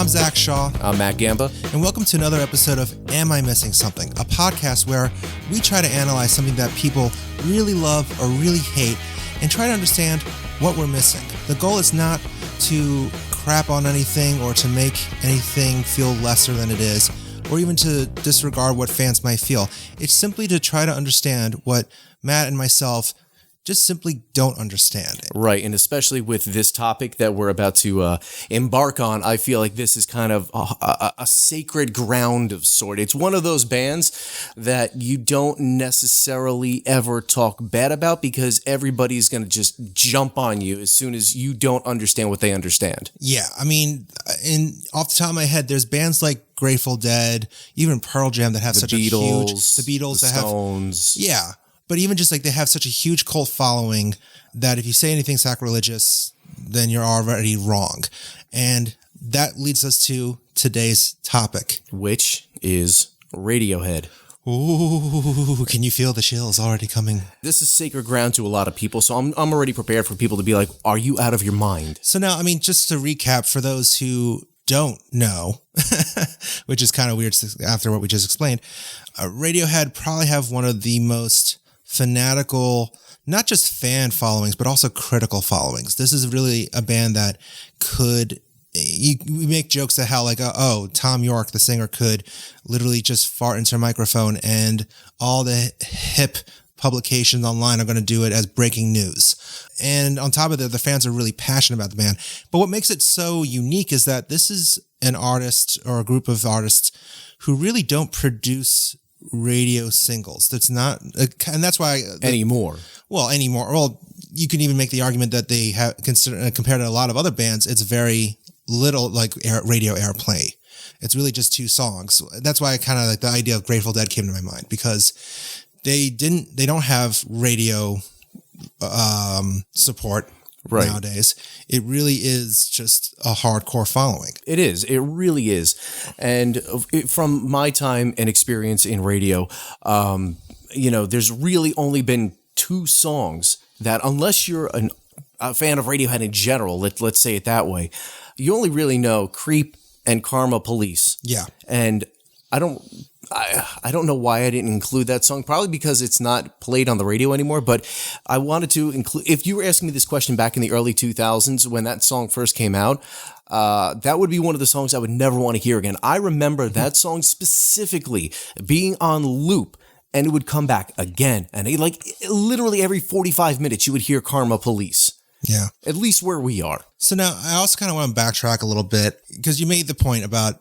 I'm Zach Shaw. I'm Matt Gamba. And welcome to another episode of Am I Missing Something? A podcast where we try to analyze something that people really love or really hate and try to understand what we're missing. The goal is not to crap on anything or to make anything feel lesser than it is, or even to disregard what fans might feel. It's simply to try to understand what Matt and myself just simply don't understand it. Right, and especially with this topic that we're about to embark on, I feel like this is kind of a sacred ground of sort. It's one of those bands that you don't necessarily ever talk bad about because everybody's going to just jump on you as soon as you don't understand what they understand. Yeah, I mean, off the top of my head, there's bands like Grateful Dead, even Pearl Jam that have such a huge... The Beatles, the Stones. Yeah. But even just like they have such a huge cult following that if you say anything sacrilegious, then you're already wrong. And that leads us to today's topic, which is Radiohead. Ooh, can you feel the chills already coming? This is sacred ground to a lot of people, so I'm already prepared for people to be like, are you out of your mind? So now, I mean, just to recap for those who don't know, which is kind of weird after what we just explained, Radiohead probably have one of the most fanatical, not just fan followings, but also critical followings. This is really a band that we make jokes at how like, Thom Yorke, the singer, could literally just fart into a microphone and all the hip publications online are going to do it as breaking news. And on top of that, the fans are really passionate about the band. But what makes it so unique is that this is an artist or a group of artists who really don't produce radio singles. That's not, and that's why anymore. Well, you can even make the argument that they have compared to a lot of other bands. It's very little like radio airplay. It's really just 2 songs. That's why I kind of like the idea of Grateful Dead came to my mind because they don't have radio support. Right. Nowadays, it really is just a hardcore following. It is. It really is. And from my time and experience in radio, there's really only been 2 songs that, unless you're a fan of Radiohead in general, let's say it that way, you only really know Creep and Karma Police. Yeah. And I don't know why I didn't include that song, probably because it's not played on the radio anymore, but I wanted to include, if you were asking me this question back in the early 2000s when that song first came out, that would be one of the songs I would never want to hear again. I remember that song specifically being on loop, and it would come back again, and like literally every 45 minutes you would hear Karma Police. Yeah. At least where we are. So now I also kind of want to backtrack a little bit because you made the point about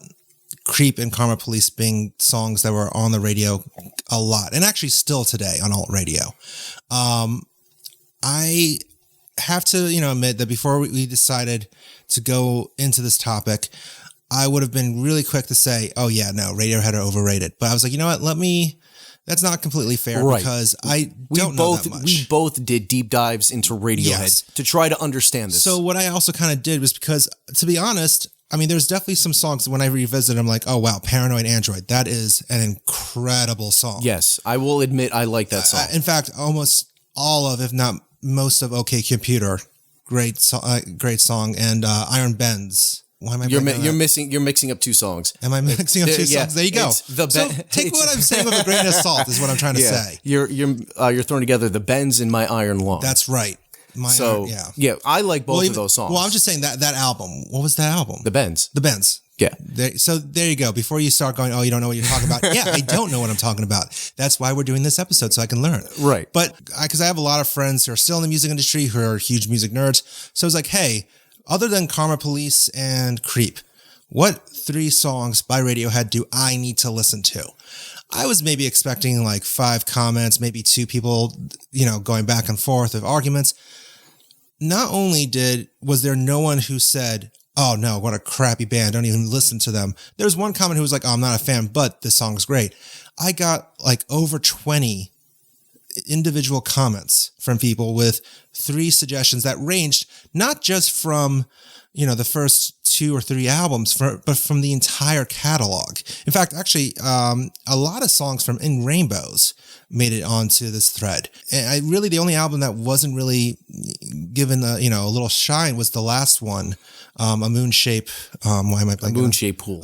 Creep and Karma Police being songs that were on the radio a lot, and actually still today on alt radio. I have to, admit that before we decided to go into this topic, I would have been really quick to say, oh yeah, no, Radiohead are overrated. But I was like, you know what, that's not completely fair, right? Because I don't know that much. We both did deep dives into Radiohead to try to understand this. So what I also kind of did was because, to be honest, I mean, there's definitely some songs when I revisit, I'm like, oh, wow, Paranoid Android. That is an incredible song. Yes, I will admit I like that song. In fact, almost all of, if not most of OK Computer, great song. And Iron Bends. Why am I You're mixing up 2 songs. Am I mixing up 2 songs? There you go. Take what I'm saying with a grain of salt is what I'm trying to say. You're throwing together the Bends in My Iron Lung. That's right. I like both of those songs. Well, I'm just saying that album. What was that album? The Bends. Yeah. So there you go. Before you start going, oh, you don't know what you're talking about. Yeah, I don't know what I'm talking about. That's why we're doing this episode, so I can learn. Right. But because I have a lot of friends who are still in the music industry, who are huge music nerds. So I was like, hey, other than Karma Police and Creep, what 3 songs by Radiohead do I need to listen to? I was maybe expecting like 5 comments, maybe 2 people, going back and forth of arguments. Not only was there no one who said, oh no, what a crappy band, don't even listen to them. There's one comment who was like, oh, I'm not a fan, but this song's great. I got like over 20 individual comments from people with 3 suggestions that ranged not just from, the first 2 or 3 albums, but from the entire catalog. In fact, actually, a lot of songs from In Rainbows made it onto this thread. And the only album that wasn't really given a little shine was the last one, a moon shape. Why am I blanking?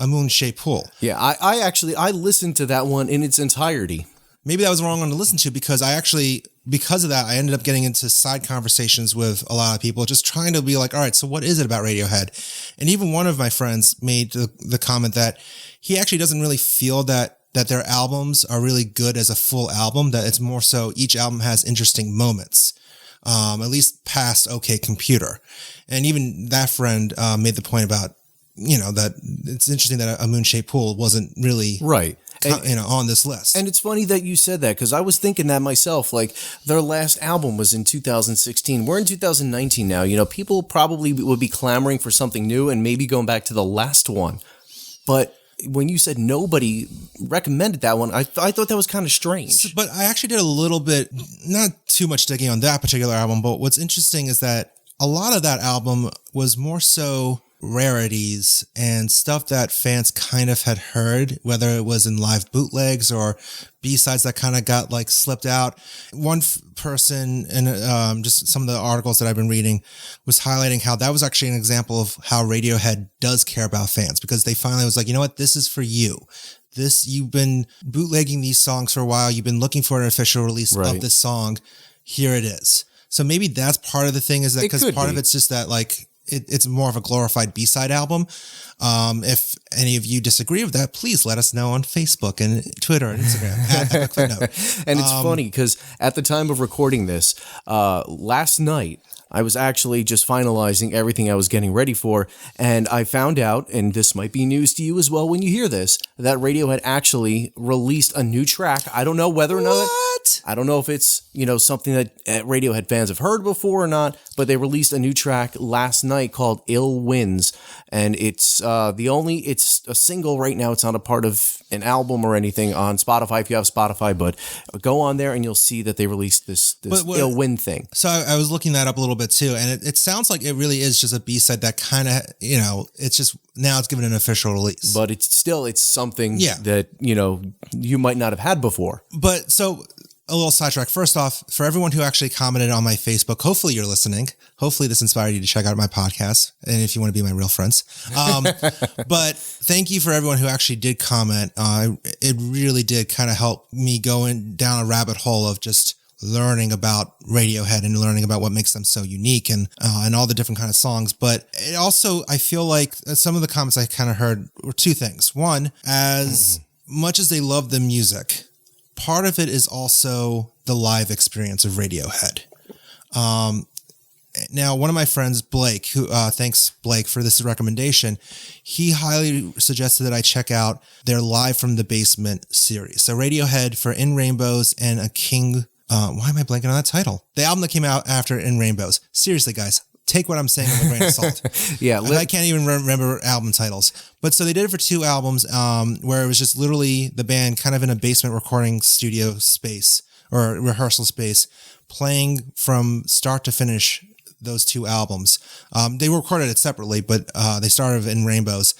A moon shaped pool. Yeah, I listened to that one in its entirety. Maybe that was the wrong one to listen to because of that, I ended up getting into side conversations with a lot of people, just trying to be like, all right, so what is it about Radiohead? And even one of my friends made the comment that he actually doesn't really feel that their albums are really good as a full album, that it's more so each album has interesting moments, at least past OK Computer. And even that friend made the point about, that it's interesting that a moon-shaped pool wasn't really right. On this list. And it's funny that you said that because I was thinking that myself. Like their last album was in 2016. We're in 2019 now. People probably would be clamoring for something new and maybe going back to the last one. But when you said nobody recommended that one, I thought that was kind of strange. But I actually did a little bit, not too much digging on that particular album. But what's interesting is that a lot of that album was more so rarities and stuff that fans kind of had heard, whether it was in live bootlegs or B-sides that kind of got like slipped out. One person in just some of the articles that I've been reading was highlighting how that was actually an example of how Radiohead does care about fans, because they finally was like, you know what, this is for you. You've been bootlegging these songs for a while. You've been looking for an official release of this song. Here it is. So maybe that's part of the thing, is that because part of it's just that like, it's more of a glorified B-side album. If any of you disagree with that, please let us know on Facebook and Twitter and Instagram at Footnote. And it's funny because at the time of recording this, last night, I was actually just finalizing everything I was getting ready for, and I found out, and this might be news to you as well when you hear this, that Radiohead actually released a new track. I don't know whether or not... I don't know if it's, something that Radiohead fans have heard before or not, but they released a new track last night called Ill Winds, and it's it's a single right now. It's not a part of an album or anything on Spotify if you have Spotify, but go on there and you'll see that they released this Ill Wind thing. So I was looking that up a little bit too, and it sounds like it really is just a B-side that kind of, it's just, now it's given an official release. But it's something that, you might not have had before. But so... a little sidetrack. First off, for everyone who actually commented on my Facebook, hopefully you're listening. Hopefully this inspired you to check out my podcast, and if you want to be my real friends. But thank you for everyone who actually did comment. It really did kind of help me going down a rabbit hole of just learning about Radiohead and learning about what makes them so unique and all the different kind of songs. But it also, I feel like some of the comments I kind of heard were two things. One, as much as they love the music, part of it is also the live experience of Radiohead. Now, one of my friends, Blake, who thanks Blake for this recommendation, he highly suggested that I check out their Live from the Basement series. So Radiohead for In Rainbows and a King. Why am I blanking on that title? The album that came out after In Rainbows. Seriously, guys. Take what I'm saying with a grain of salt. I can't even remember album titles. But so they did it for 2 albums where it was just literally the band kind of in a basement recording studio space or rehearsal space, playing from start to finish those 2 albums. They recorded it separately, but they started In Rainbows.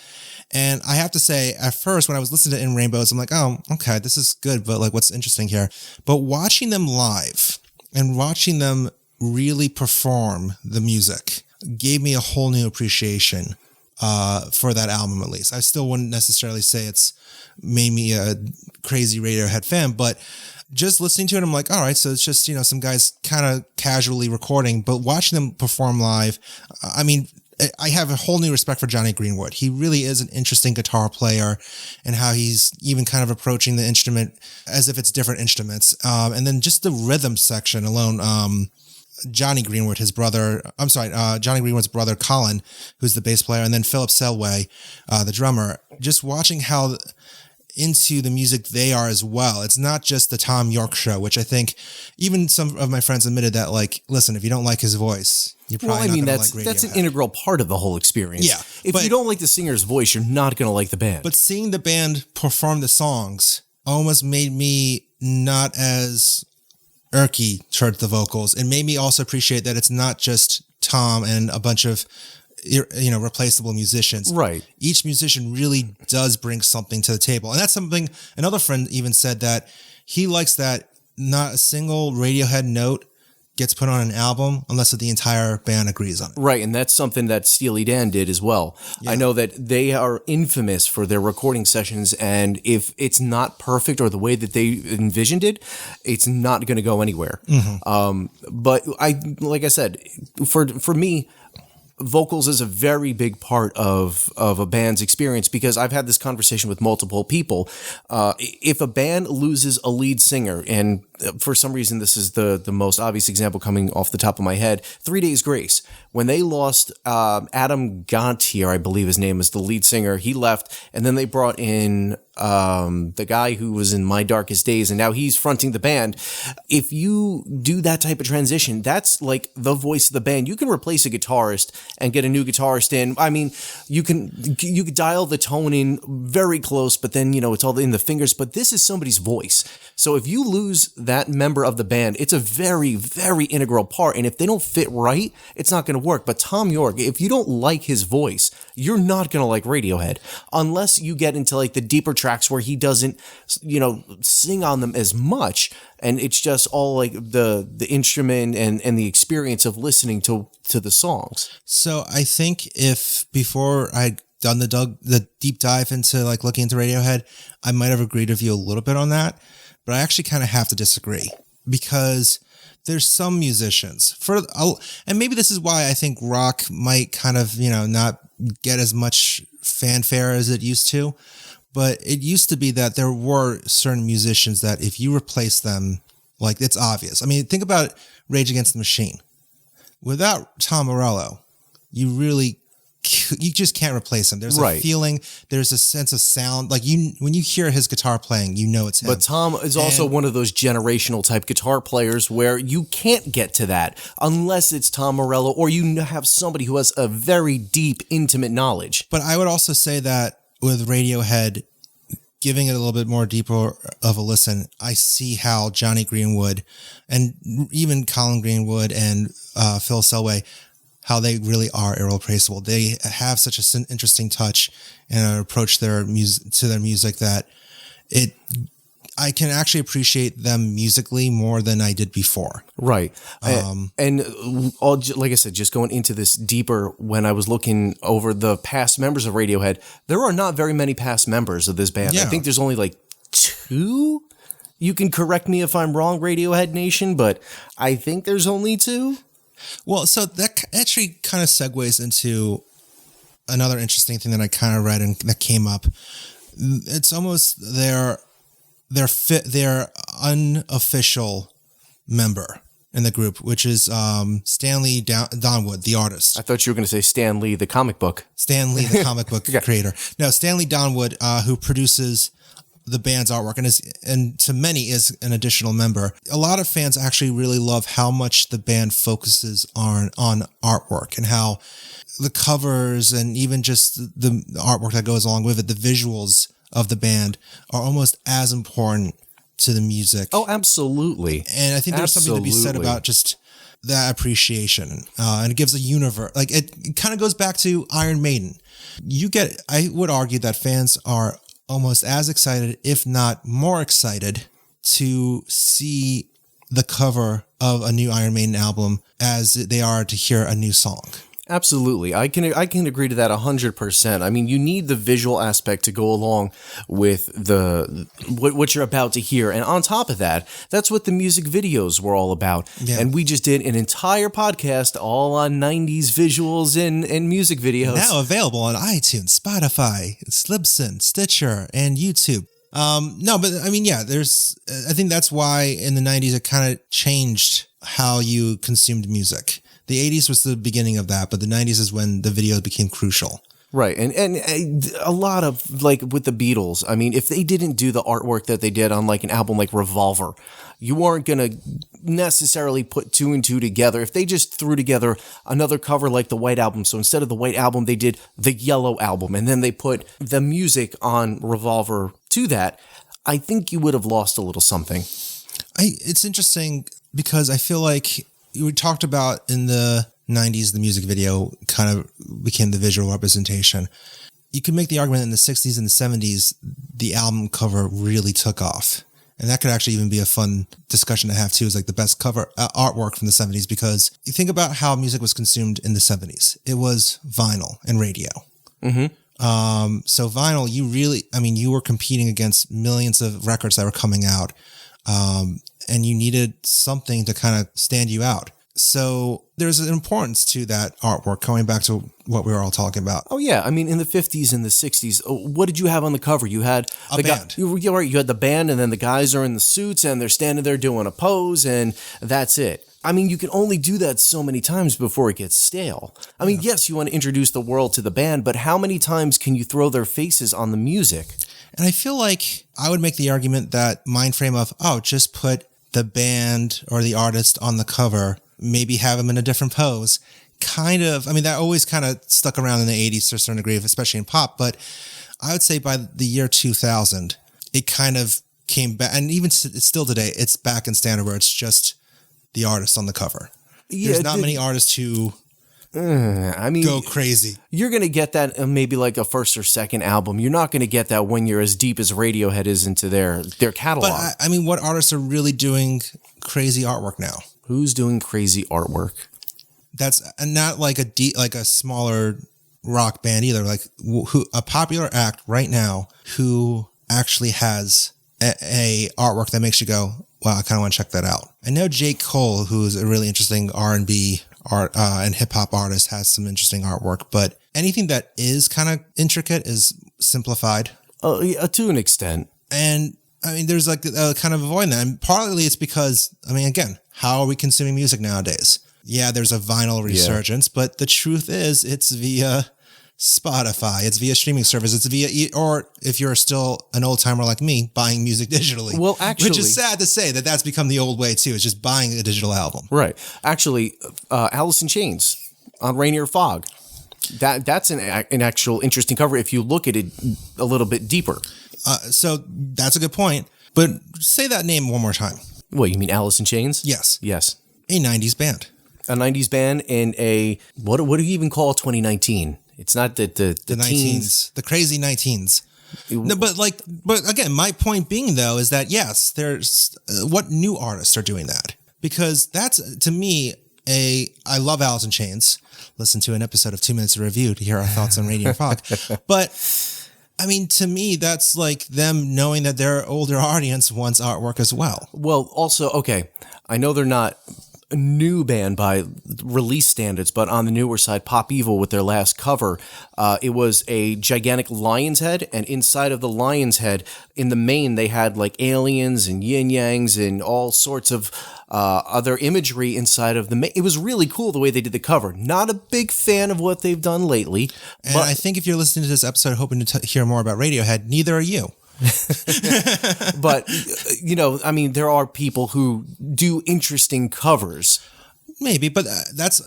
And I have to say, at first, when I was listening to In Rainbows, I'm like, oh, okay, this is good, but like, what's interesting here? But watching them live and watching them really perform the music gave me a whole new appreciation for that album, at least. I still wouldn't necessarily say it's made me a crazy Radiohead fan, but just listening to it, I'm like, all right, so it's just, some guys kind of casually recording, but watching them perform live, I mean, I have a whole new respect for Johnny Greenwood. He really is an interesting guitar player, and how he's even kind of approaching the instrument as if it's different instruments. And then just the rhythm section alone, Johnny Greenwood's brother, Colin, who's the bass player, and then Philip Selway, the drummer, just watching how into the music they are as well. It's not just the Thom Yorke show, which I think even some of my friends admitted that, like, listen, if you don't like his voice, you're probably not going to like Radiohead. That's an integral part of the whole experience. Yeah. If you don't like the singer's voice, you're not going to like the band. But seeing the band perform the songs almost made me not as irky towards the vocals. It made me also appreciate that it's not just Thom and a bunch of replaceable musicians. Right. Each musician really does bring something to the table. And that's something another friend even said, that he likes that not a single Radiohead note gets put on an album unless the entire band agrees on it. Right, and that's something that Steely Dan did as well. Yeah. I know that they are infamous for their recording sessions, and if it's not perfect or the way that they envisioned it, it's not going to go anywhere. But like I said, for me, vocals is a very big part of a band's experience, because I've had this conversation with multiple people. If a band loses a lead singer, and for some reason this is the most obvious example coming off the top of my head, 3 Days Grace. When they lost Adam Gontier, I believe his name is, the lead singer, he left, and then they brought in the guy who was in My Darkest Days, and now he's fronting the band. If you do that type of transition, that's like the voice of the band. You can replace a guitarist and get a new guitarist in. I mean, you could dial the tone in very close, but then, it's all in the fingers, but this is somebody's voice. So if you lose that member of the band, it's a very, very integral part, and if they don't fit right, it's not going to work. But Thom Yorke, if you don't like his voice, you're not going to like Radiohead, unless you get into like the deeper tracks where he doesn't, sing on them as much, and it's just all like the instrument and the experience of listening to the songs. So I think if before I'd done the deep dive into like looking into Radiohead, I might have agreed with you a little bit on that, but I actually kind of have to disagree, because there's some musicians and maybe this is why I think rock might kind of, not get as much fanfare as it used to. But it used to be that there were certain musicians that if you replace them, like, it's obvious. I mean, think about Rage Against the Machine. Without Tom Morello, you just can't replace him. There's a feeling, there's a sense of sound. Like, when you hear his guitar playing, it's him. But Tom is also one of those generational type guitar players where you can't get to that unless it's Tom Morello, or you have somebody who has a very deep, intimate knowledge. But I would also say that with Radiohead, giving it a little bit more deeper of a listen, I see how Johnny Greenwood and even Colin Greenwood and Phil Selway, how they really are irreplaceable. They have such an interesting touch and approach to their music that I can actually appreciate them musically more than I did before. Right. Like I said, just going into this deeper, when I was looking over the past members of Radiohead, there are not very many past members of this band. Yeah. I think there's only like 2. You can correct me if I'm wrong, Radiohead Nation, but I think there's only 2. Well, so that actually kind of segues into another interesting thing that I kind of read and that came up. It's almost their unofficial member in the group, which is Stanley Donwood, the artist. I thought you were going to say Stan Lee, the comic book. Stan Lee, the comic book creator. No, Stanley Donwood, who produces the band's artwork and to many is an additional member. A lot of fans actually really love how much the band focuses on artwork, and how the covers and even just the artwork that goes along with it, the visuals of the band, are almost as important to the music. Oh, absolutely. And I think there's something to be said about just that appreciation. And it gives a universe. Like, it kind of goes back to Iron Maiden. I would argue that fans are almost as excited, if not more excited, to see the cover of a new Iron Maiden album as they are to hear a new song. Absolutely. I can agree to that 100%. I mean, you need the visual aspect to go along with what you're about to hear. And on top of that, that's what the music videos were all about. Yeah. And we just did an entire podcast all on 90s visuals and music videos. Now available on iTunes, Spotify, Slibsyn, Stitcher, and YouTube. No, but I mean, yeah, I think that's why in the 90s it kind of changed how you consumed music. The 80s was the beginning of that, but the 90s is when the video became crucial. Right. And a lot of, like, with the Beatles, I mean, if they didn't do the artwork that they did on, like, an album like Revolver, you weren't going to necessarily put 2 and 2 together. If they just threw together another cover like the White Album, so instead of the White Album, they did the Yellow Album, and then they put the music on Revolver to that, I think you would have lost a little something. It's interesting because I feel like we talked about in the 90s, the music video kind of became the visual representation. You could make the argument in the 60s and the 70s, the album cover really took off. And that could actually even be a fun discussion to have too, is like the best cover artwork from the 70s, because you think about how music was consumed in the 70s. It was vinyl and radio. So vinyl, you were competing against millions of records that were coming out. And you needed something to kind of stand you out. So there's an importance to that artwork, going back to what we were all talking about. Oh, yeah. I mean, in the 50s and the 60s, what did you have on the cover? You had a band. You're right. You had the band, and then the guys are in the suits, and they're standing there doing a pose, and that's it. I mean, you can only do that so many times before it gets stale. I mean, yes, you want to introduce the world to the band, but how many times can you throw their faces on the music? And I feel like I would make the argument that mind frame of, just put the band or the artist on the cover, maybe have them in a different pose, that always kind of stuck around in the 80s to a certain degree, especially in pop. But I would say by the year 2000, it kind of came back. And even still today, it's back in standard where it's just the artist on the cover. Yeah, there's not many artists who go crazy. You're going to get that maybe like a first or second album. You're not going to get that when you're as deep as Radiohead is into their catalog. But what artists are really doing crazy artwork now? Who's doing crazy artwork? That's not like a smaller rock band either. Like a popular act right now who actually has a artwork that makes you go, wow, I kind of want to check that out. I know J. Cole, who's a really interesting R&B art and hip hop artist, has some interesting artwork, but anything that is kind of intricate is simplified. To an extent. And there's like kind of avoiding that. And partly it's because, again, how are we consuming music nowadays? Yeah, there's a vinyl resurgence, but the truth is it's via Spotify, it's via streaming service, it's via, or if you're still an old timer like me, buying music digitally. Well, actually, which is sad to say that's become the old way too. It's just buying a digital album. Right. Actually, Alice in Chains on Rainier Fog. That's an actual interesting cover if you look at it a little bit deeper. So that's a good point. But say that name one more time. What, you mean Alice in Chains? Yes. Yes. A 90s band. A 90s band in a, what do you even call 2019? It's not that the 19s, the crazy 19s. No, but again, my point being though is that yes, there's what new artists are doing that, because that's to me I love Alice in Chains. Listen to an episode of 2 Minutes of Review to hear our thoughts on Radio Fog. But to me, that's like them knowing that their older audience wants artwork as well. Well, also, okay, I know they're not a new band by release standards, but on the newer side, Pop Evil with their last cover, it was a gigantic lion's head, and inside of the lion's head, in the main, they had like aliens and yin-yangs and all sorts of other imagery inside of the main. It was really cool the way they did the cover. Not a big fan of what they've done lately. And I think if you're listening to this episode hoping to hear more about Radiohead, neither are you. But, there are people who do interesting covers. Maybe, but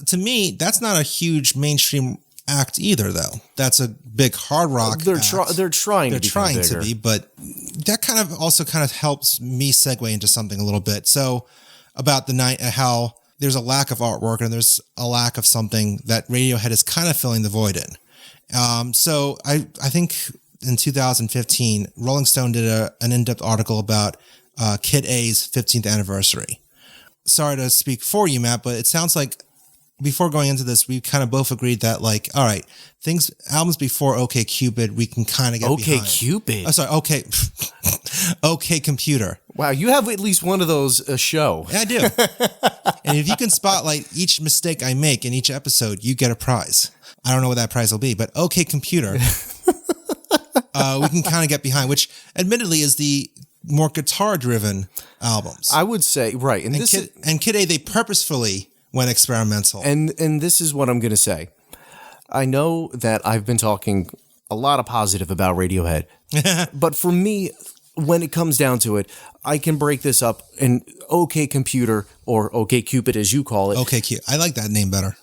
to me, that's not a huge mainstream act either, though. That's a big hard rock act. They're trying to be, but that kind of helps me segue into something a little bit. So about the night, how there's a lack of artwork and there's a lack of something that Radiohead is kind of filling the void in. So I think in 2015, Rolling Stone did an in-depth article about Kid A's 15th anniversary. Sorry to speak for you, Matt, but it sounds like before going into this, we kind of both agreed that, like, all right, albums before OK Cupid, we can kind of get behind. OK Cupid? Oh, sorry, OK Computer. Wow, you have at least one of those a show. Yeah, I do. And if you can spotlight each mistake I make in each episode, you get a prize. I don't know what that prize will be, but OK Computer, we can kind of get behind, which admittedly is the more guitar-driven albums. I would say, right. And Kid A, they purposefully went experimental. And this is what I'm going to say. I know that I've been talking a lot of positive about Radiohead, but for me, when it comes down to it, I can break this up in OK Computer, or OK Cupid as you call it. OK Cupid. I like that name better.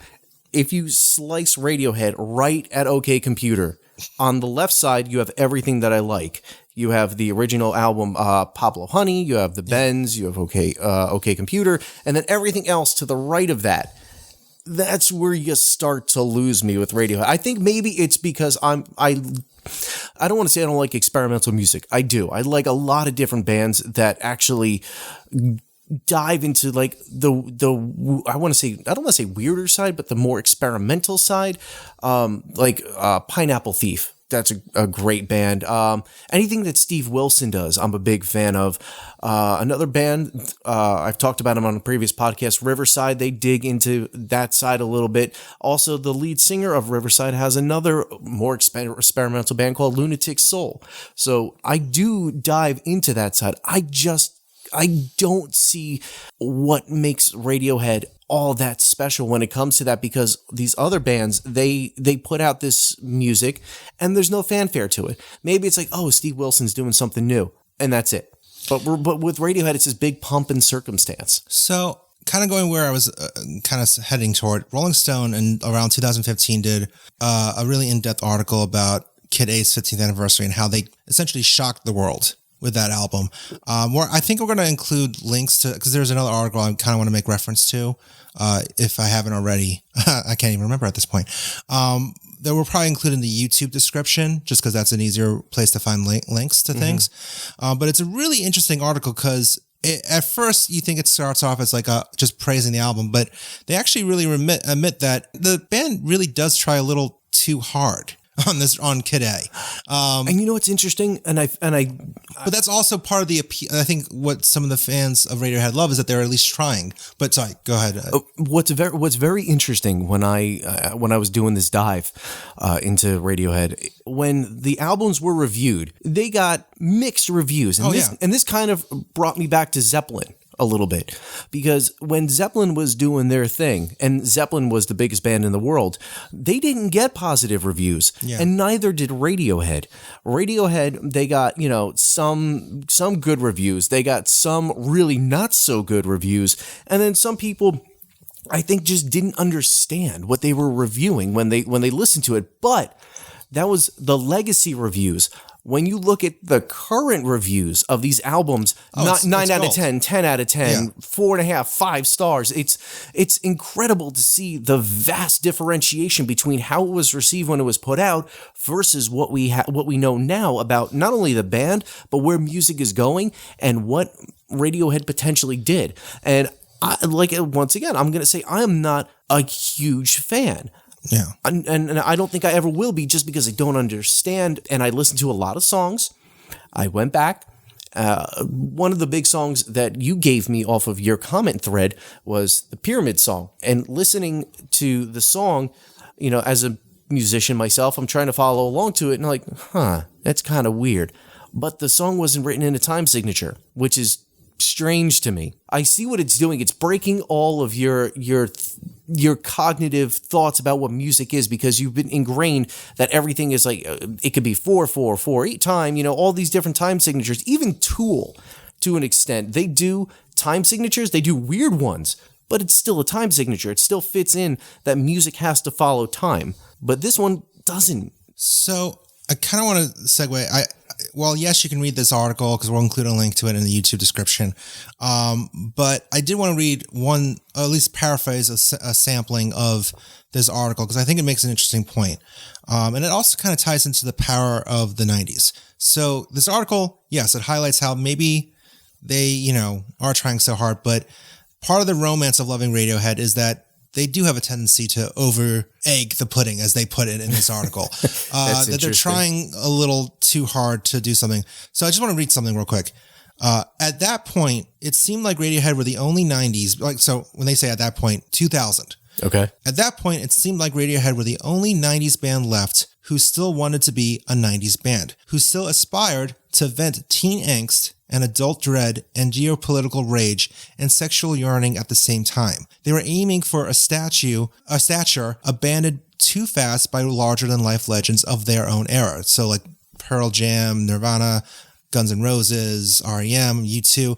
If you slice Radiohead right at OK Computer, on the left side, you have everything that I like. You have the original album, Pablo Honey. You have the Bends. You have OK Computer. And then everything else to the right of that that's where you start to lose me with Radiohead. I think maybe it's because I don't want to say I don't like experimental music. I do. I like a lot of different bands that actually dive into like the I don't want to say weirder side, but the more experimental side, like Pineapple Thief. That's a great band. Anything that Steve Wilson does, I'm a big fan of. Another band, I've talked about them on a previous podcast, Riverside, they dig into that side a little bit. Also, the lead singer of Riverside has another more experimental band called Lunatic Soul. So I do dive into that side. I don't see what makes Radiohead all that special when it comes to that, because these other bands, they put out this music and there's no fanfare to it. Maybe it's like, oh, Steve Wilson's doing something new, and that's it. But with Radiohead, it's this big pump and circumstance. So kind of going where I was kind of heading toward, Rolling Stone in around 2015 did a really in-depth article about Kid A's 15th anniversary and how they essentially shocked the world with that album. Where I think we're going to include links to, because there's another article I kind of want to make reference to, if I haven't already. I can't even remember at this point. That we'll probably include in the YouTube description, just because that's an easier place to find links to things. But it's a really interesting article because at first you think it starts off as like just praising the album, but they actually really admit that the band really does try a little too hard on Kid A. And you know what's interesting? But that's also part of the appeal. I think what some of the fans of Radiohead love is that they're at least trying. But sorry, go ahead. What's very interesting when I was doing this dive into Radiohead, when the albums were reviewed, they got mixed reviews, and this kind of brought me back to Zeppelin a little bit, because when Zeppelin was doing their thing, and Zeppelin was the biggest band in the world, they didn't get positive reviews, and neither did Radiohead. Radiohead, they got, some good reviews, they got some really not so good reviews, and then some people, I think, just didn't understand what they were reviewing when they listened to it. But that was the legacy reviews. When you look at the current reviews of these albums, 9 out of 10, 10 out of 10, 4.5, 5 stars, it's incredible to see the vast differentiation between how it was received when it was put out versus what we know now about not only the band, but where music is going and what Radiohead potentially did. And once again, I'm going to say I am not a huge fan. Yeah. And I don't think I ever will be, just because I don't understand. And I listened to a lot of songs. I went back. One of the big songs that you gave me off of your comment thread was the Pyramid song. And listening to the song, as a musician myself, I'm trying to follow along to it. And I'm like, that's kind of weird. But the song wasn't written in a time signature, which is strange to me. I see what it's doing. It's breaking all of your cognitive thoughts about what music is, because you've been ingrained that everything is like, it could be 4/4, 4/8 time, all these different time signatures. Even Tool, to an extent, they do time signatures. They do weird ones, but it's still a time signature. It still fits in that music has to follow time, but this one doesn't. So I kind of want to segue. Well, yes, you can read this article because we'll include a link to it in the YouTube description. But I did want to read one, or at least paraphrase a sampling of this article, because I think it makes an interesting point. And it also kind of ties into the power of the 90s. So this article, yes, it highlights how maybe they, are trying so hard, but part of the romance of loving Radiohead is that they do have a tendency to over egg the pudding, as they put it in this article. That they're trying a little too hard to do something. So I just want to read something real quick. At that point, it seemed like Radiohead were the only 90s. So when they say at that point, 2000. Okay. At that point, it seemed like Radiohead were the only 90s band left who still wanted to be a 90s band, who still aspired to vent teen angst and adult dread and geopolitical rage and sexual yearning at the same time. They were aiming for a stature abandoned too fast by larger-than-life legends of their own era. So like Pearl Jam, Nirvana, Guns N' Roses, R.E.M., U2.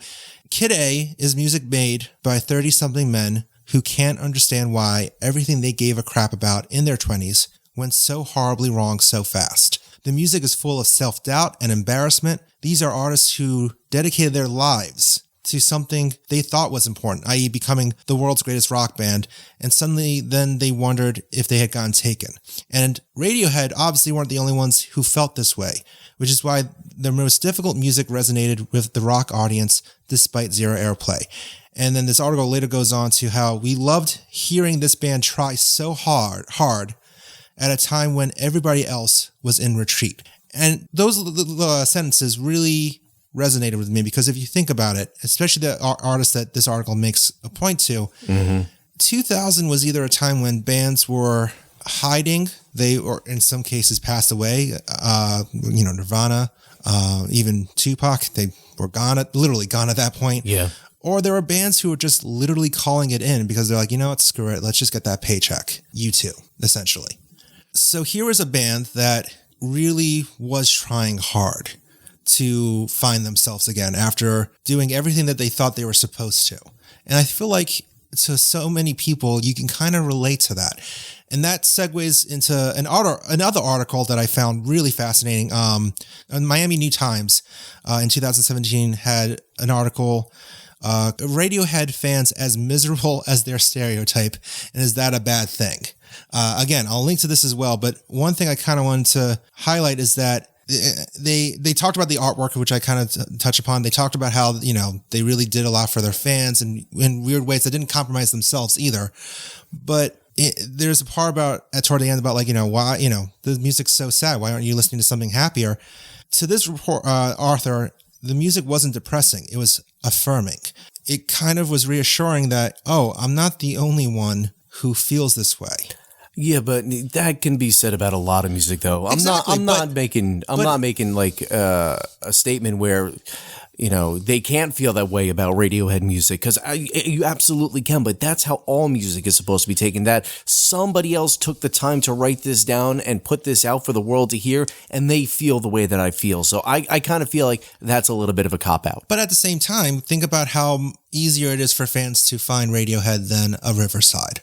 Kid A is music made by 30-something men who can't understand why everything they gave a crap about in their 20s went so horribly wrong so fast. The music is full of self-doubt and embarrassment. These are artists who dedicated their lives to something they thought was important, i.e. becoming the world's greatest rock band, and suddenly then they wondered if they had gotten taken. And Radiohead obviously weren't the only ones who felt this way, which is why their most difficult music resonated with the rock audience despite zero airplay. And then this article later goes on to how we loved hearing this band try so hard at a time when everybody else was in retreat. And those sentences really resonated with me, because if you think about it, especially the artist that this article makes a point to, 2000 was either a time when bands were hiding, or in some cases passed away, Nirvana, even Tupac, they were literally gone at that point. Yeah. Or there were bands who were just literally calling it in because they're like, you know what, screw it, let's just get that paycheck. U2, essentially. So here was a band that really was trying hard to find themselves again after doing everything that they thought they were supposed to. And I feel like to so many people, you can kind of relate to that. And that segues into another article that I found really fascinating. Miami New Times in 2017 had an article, Radiohead fans as miserable as their stereotype, and is that a bad thing? Again, I'll link to this as well, but one thing I kind of wanted to highlight is that they talked about the artwork, which I kind of touch upon. They talked about how, they really did a lot for their fans, and in weird ways that didn't compromise themselves either. But there's a part toward the end about why, the music's so sad. Why aren't you listening to something happier? To this report, Arthur, the music wasn't depressing. It was affirming. It kind of was reassuring that, I'm not the only one who feels this way. Yeah, but that can be said about a lot of music, though. I'm not making like a statement where, they can't feel that way about Radiohead music, because you absolutely can. But that's how all music is supposed to be taken. That somebody else took the time to write this down and put this out for the world to hear, and they feel the way that I feel. So I kind of feel like that's a little bit of a cop-out. But at the same time, think about how easier it is for fans to find Radiohead than a Riverside.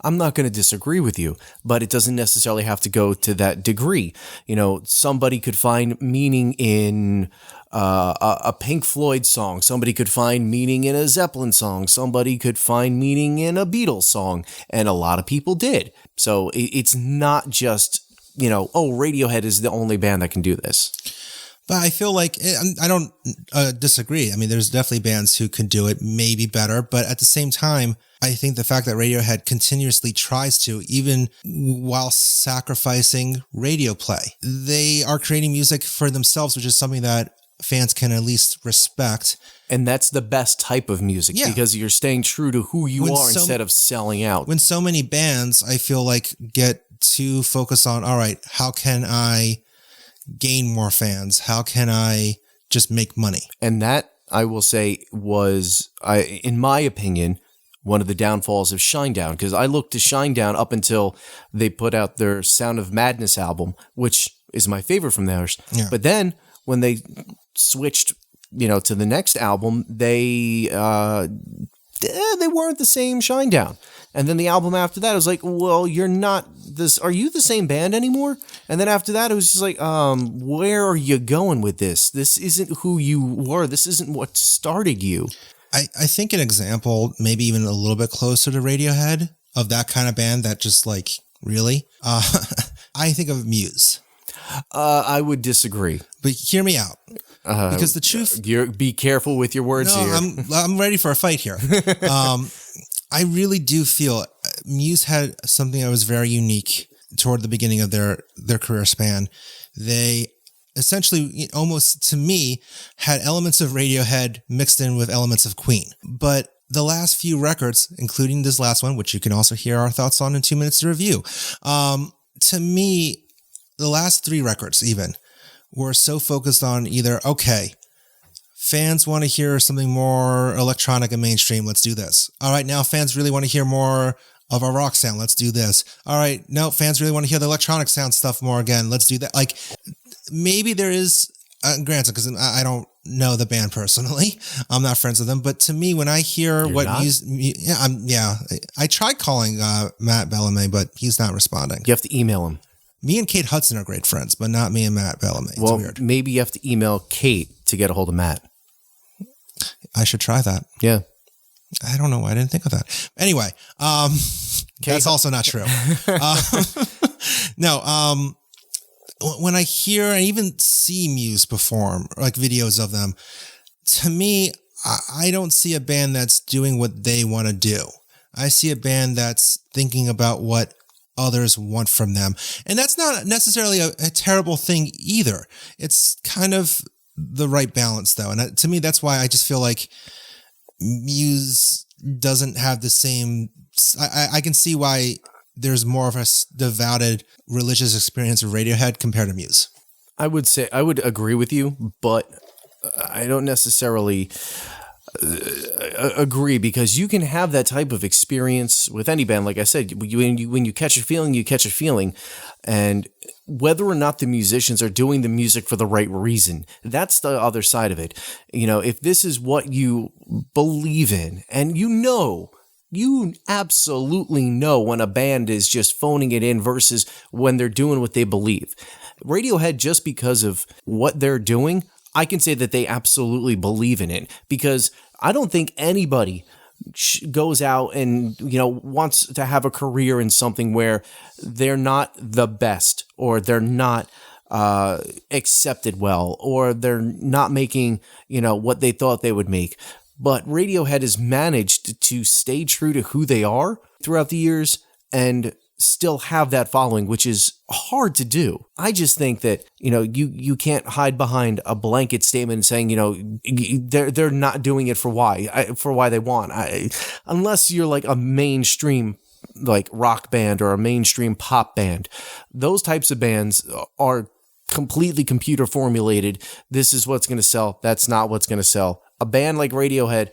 I'm not going to disagree with you, but it doesn't necessarily have to go to that degree. Somebody could find meaning in a Pink Floyd song. Somebody could find meaning in a Zeppelin song. Somebody could find meaning in a Beatles song. And a lot of people did. So it's not just, Radiohead is the only band that can do this. But I feel like, I don't disagree. I mean, there's definitely bands who could do it maybe better, but at the same time, I think the fact that Radiohead continuously tries to, even while sacrificing radio play, they are creating music for themselves, which is something that fans can at least respect. And that's the best type of music, because you're staying true to who you are instead of selling out. When so many bands, I feel like, get too focused on, all right, how can I gain more fans? How can I just make money? And that, I will say, was, in my opinion, one of the downfalls of Shinedown, because I looked to Shinedown up until they put out their Sound of Madness album, which is my favorite from theirs. Yeah. But then when they switched, to the next album, they weren't the same Shinedown. And then the album after that, I was like, well, you're not this. Are you the same band anymore? And then after that, it was just like, where are you going with this? This isn't who you were. This isn't what started you. I think an example, maybe even a little bit closer to Radiohead, of that kind of band that just really, I think of Muse. I would disagree. But hear me out. Because the truth... Be careful with your words here. I'm ready for a fight here. I really do feel Muse had something that was very unique toward the beginning of their career span. They essentially, almost to me, had elements of Radiohead mixed in with elements of Queen. But the last few records, including this last one, which you can also hear our thoughts on in 2 minutes to review, to me, the last 3 records even were so focused on either, okay, fans want to hear something more electronic and mainstream, let's do this. All right, now fans really want to hear more of a rock sound, let's do this. All right, no, fans really want to hear the electronic sound stuff more again, let's do that. Like, maybe there is, granted, because I don't know the band personally, I'm not friends with them, but to me, when I hear I tried calling Matt Bellamy, but he's not responding. You have to email him. Me and Kate Hudson are great friends, but not me and Matt Bellamy. It's well, weird. Maybe you have to email Kate to get a hold of Matt. I should try that. Yeah. I don't know why I didn't think of that. Anyway, that's also not true. No, when I hear and even see Muse perform, like videos of them, to me, I don't see a band that's doing what they want to do. I see a band that's thinking about what others want from them. And that's not necessarily a terrible thing either. It's kind of the right balance, though. And to me, that's why I just feel like Muse doesn't have the same... I can see why there's more of a devoted religious experience of Radiohead compared to Muse. I would agree with you, but I don't necessarily agree, because you can have that type of experience with any band. Like I said, when you catch a feeling, you catch a feeling. And whether or not the musicians are doing the music for the right reason, that's the other side of it. You know, if this is what you believe in, and you absolutely know when a band is just phoning it in versus when they're doing what they believe. Radiohead, just because of what they're doing, I can say that they absolutely believe in it, because I don't think anybody goes out and, wants to have a career in something where they're not the best, or they're not accepted well, or they're not making, what they thought they would make. But Radiohead has managed to stay true to who they are throughout the years and still have that following, which is hard to do. I just think that, you can't hide behind a blanket statement saying, they're not doing it for why they want. Unless you're like a mainstream like rock band or a mainstream pop band. Those types of bands are completely computer formulated. This is what's going to sell. That's not what's going to sell. A band like Radiohead,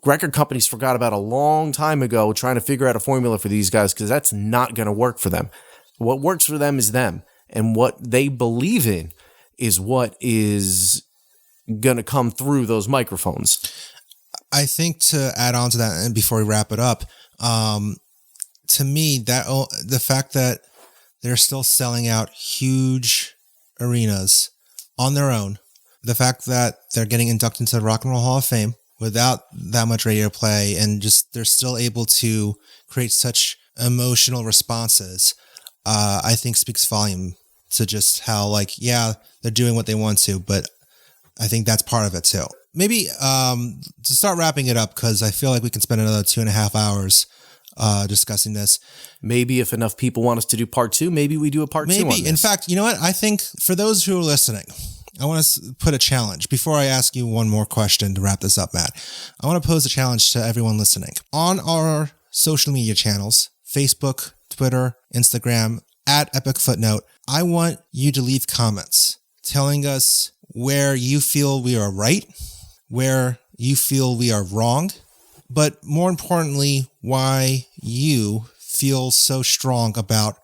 record companies forgot about a long time ago trying to figure out a formula for these guys, because that's not going to work for them. What works for them is them, and what they believe in is what is going to come through those microphones. I think to add on to that, and before we wrap it up, to me, that the fact that they're still selling out huge arenas on their own, the fact that they're getting inducted into the Rock and Roll Hall of Fame without that much radio play, and just they're still able to create such emotional responses, I think speaks volume to just how, they're doing what they want to, but I think that's part of it too. Maybe to start wrapping it up, because I feel like we can spend another 2.5 hours discussing this. Maybe if enough people want us to do part 2, maybe we do a part 2 on this. In fact, you know what? I think for those who are listening, I want to put a challenge. Before I ask you one more question to wrap this up, Matt, I want to pose a challenge to everyone listening. On our social media channels, Facebook, Twitter, Instagram, at Epic Footnote, I want you to leave comments telling us where you feel we are right, where you feel we are wrong, but more importantly, why you feel so strong about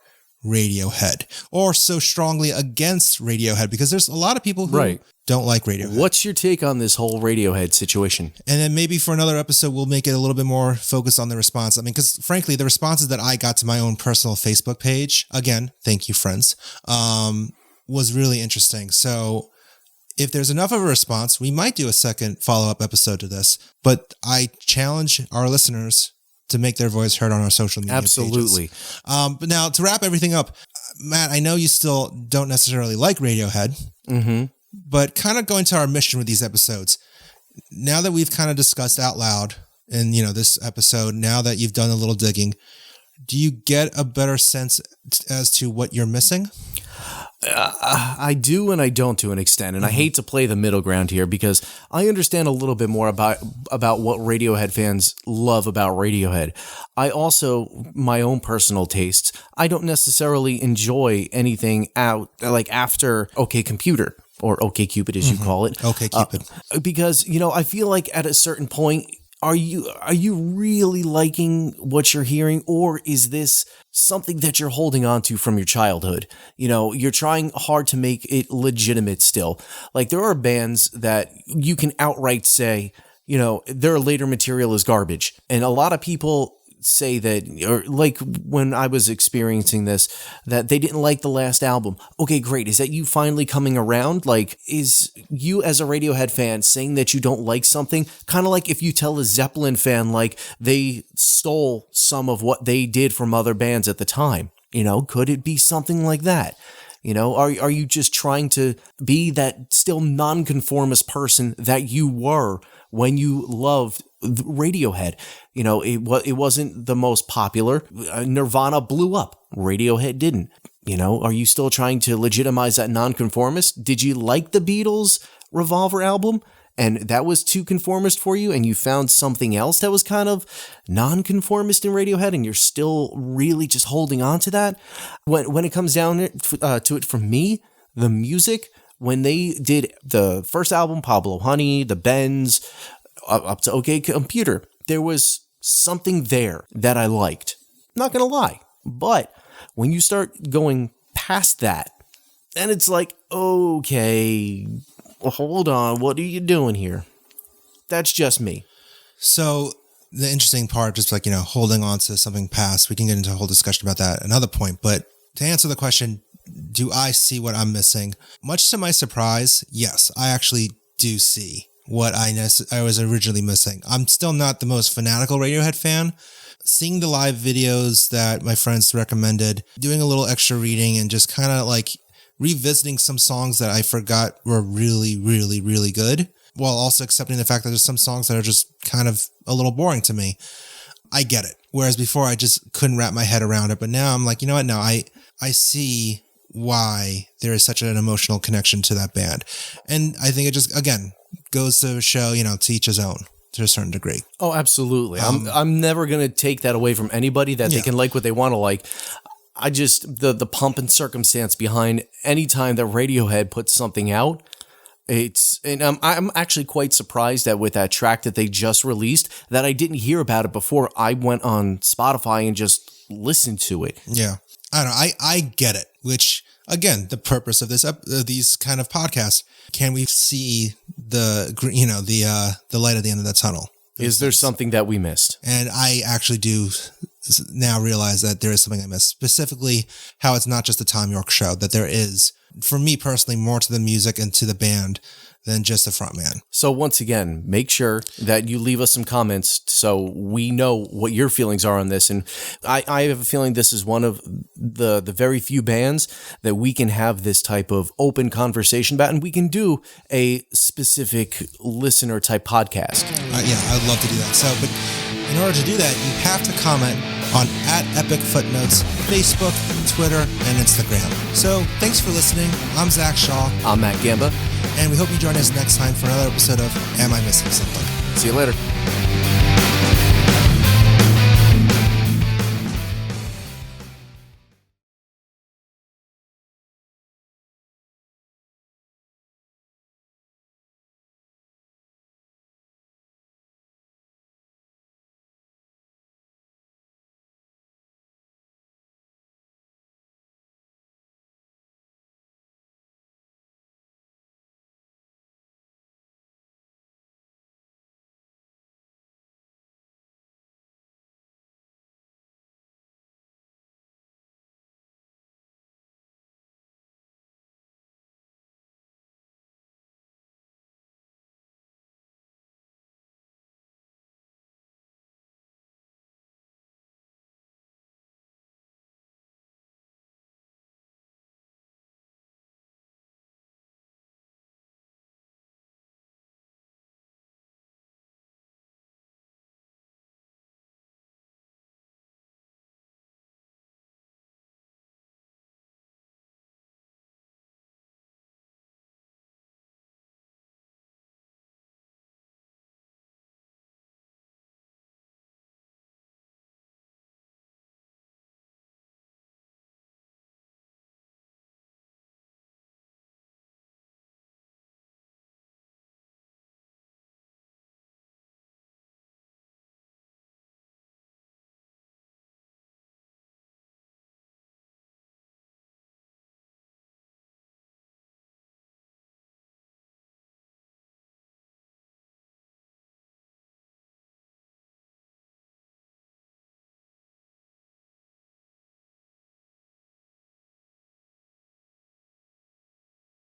Radiohead, or so strongly against Radiohead, because there's a lot of people who don't like Radiohead. What's your take on this whole Radiohead situation? And then maybe for another episode, we'll make it a little bit more focused on the response. I mean, because frankly, the responses that I got to my own personal Facebook page, again, thank you, friends, was really interesting. So if there's enough of a response, we might do a second follow-up episode to this, but I challenge our listeners to make their voice heard on our social media Absolutely. pages. But now, to wrap everything up, Matt, I know you still don't necessarily like Radiohead, but kind of going to our mission with these episodes, now that we've kind of discussed out loud in this episode, now that you've done a little digging, do you get a better sense as to what you're missing? I do and I don't to an extent, and I hate to play the middle ground here, because I understand a little bit more about what Radiohead fans love about Radiohead. I also, my own personal tastes, I don't necessarily enjoy anything out like after OK Computer, or OK Cupid as you call it. OK Cupid. Because, I feel like at a certain point, are you really liking what you're hearing, or is this something that you're holding on to from your childhood? You're trying hard to make it legitimate still. Like, there are bands that you can outright say, their later material is garbage. And a lot of people say that, or like when I was experiencing this, that they didn't like the last album. Okay, great. Is that you finally coming around? Like, is you as a Radiohead fan saying that you don't like something, kind of like if you tell a Zeppelin fan, like, they stole some of what they did from other bands at the time? Could it be something like that? Are you just trying to be that still nonconformist person that you were when you loved Radiohead? It wasn't the most popular. Nirvana blew up. Radiohead didn't. Are you still trying to legitimize that nonconformist? Did you like the Beatles' Revolver album, and that was too conformist for you, and you found something else that was kind of nonconformist in Radiohead, and you're still really just holding on to that? When it comes down to it, for me, the music, when they did the first album, Pablo Honey, the Bends, up to OK Computer, there was something there that I liked. Not gonna lie. But when you start going past that, then it's like, okay, hold on, what are you doing here? That's just me. So the interesting part, just like, holding on to something past, we can get into a whole discussion about that another point. But to answer the question, do I see what I'm missing? Much to my surprise, yes, I actually do see what I was originally missing. I'm still not the most fanatical Radiohead fan. Seeing the live videos that my friends recommended, doing a little extra reading, and just kind of like revisiting some songs that I forgot were really, really, really good, while also accepting the fact that there's some songs that are just kind of a little boring to me. I get it. Whereas before I just couldn't wrap my head around it. But now I'm like, you know what? No, I see why there is such an emotional connection to that band. And I think it just, again, goes to show, to each his own to a certain degree. Oh, absolutely. I'm never going to take that away from anybody, that they can like what they want to like. I just, the pump and circumstance behind any time that Radiohead puts something out, and I'm actually quite surprised that with that track that they just released, that I didn't hear about it before I went on Spotify and just listened to it. Yeah. I don't know. I get it, which, again, the purpose of these kind of podcasts, can we see the light at the end of that tunnel? Is there something that we missed? And I actually do now realize that there is something I missed, specifically how it's not just the Thom Yorke show, that there is, for me personally, more to the music and to the band than just the front man. So once again, make sure that you leave us some comments so we know what your feelings are on this. And I have a feeling this is one of the very few bands that we can have this type of open conversation about, and we can do a specific listener type podcast. Yeah, I'd love to do that. So, but in order to do that, you have to comment on @EpicFootnotes, Facebook, Twitter, and Instagram. So thanks for listening. I'm Zach Shaw. I'm Matt Gamba. And we hope you join us next time for another episode of Am I Missing Something? See you later.